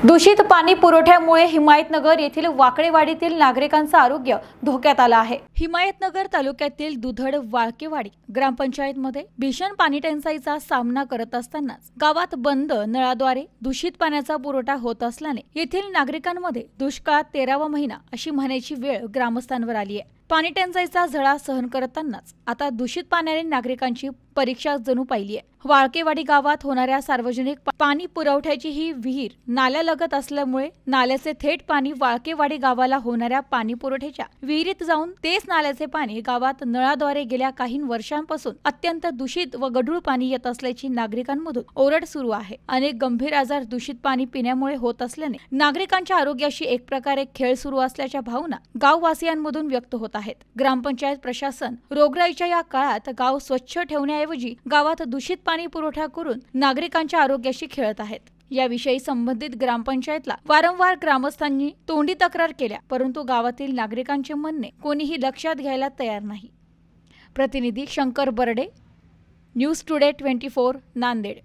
दूषित पाणी पुरवठ्यामुळे हिमायतनगर येथील वाकडेवाडीतील नागरिकांचं आरोग्य धोक्यात आलं आहे। हिमायतनगर तालुक्यातील दुधड वाळकेवाडी ग्रामपंचायतमध्ये भीषण पाणी टंचाईचा सामना करत असतानाच गावात बंद नळाद्वारे दूषित पाण्याचा पुरवठा होत असल्याने येथील नागरिकांमध्ये दुष्काळात 13वा महिना अशी म्हणायची वेळ ग्रामस्थांवर आली आहे। पाणी टंचाईचा झळा सहन करतानाच आता दूषित पाण्याने नागरिकांची परीक्षा जणू पाहिली आहे। वाळकेवाडी गावात होणाऱ्या सार्वजनिक पाणी पुरवठ्याची ही विहीर नाल्यालगत असल्यामुळे नाल्याचे थेट पाणी वाळकेवाडी गावाला होणाऱ्या पाणी पुरवठ्याच्या विहिरीत जाऊन तेच नाल्याचे पाणी गावात नळाद्वारे गेल्या काही वर्षांपासून अत्यंत दूषित व गढूळ पाणी येत असल्याची नागरिकांमधून ओरड सुरू आहे। अनेक गंभीर आजार दूषित पाणी पिण्यामुळे होत असल्याने नागरिकांच्या आरोग्याशी एक प्रकारे खेळ सुरू असल्याच्या भावना गाववासियांमधून व्यक्त होत आहेत। ग्रामपंचायत प्रशासन रोगराईच्या या काळात गाव स्वच्छ ठेवण्याऐवजी गावात दूषित पाणी पुरवठा करून नागरिकांच्या आरोग्याशी खेळत आहेत। याविषयी संबंधित ग्रामपंचायतला वारंवार ग्रामस्थांनी तोंडी तक्रार केल्या, परंतु गावातील नागरिकांचे म्हणणे कोणीही लक्षात घ्यायला तयार नाही। प्रतिनिधी शंकर बर्डे, न्यूज टुडे 24 नांदेड।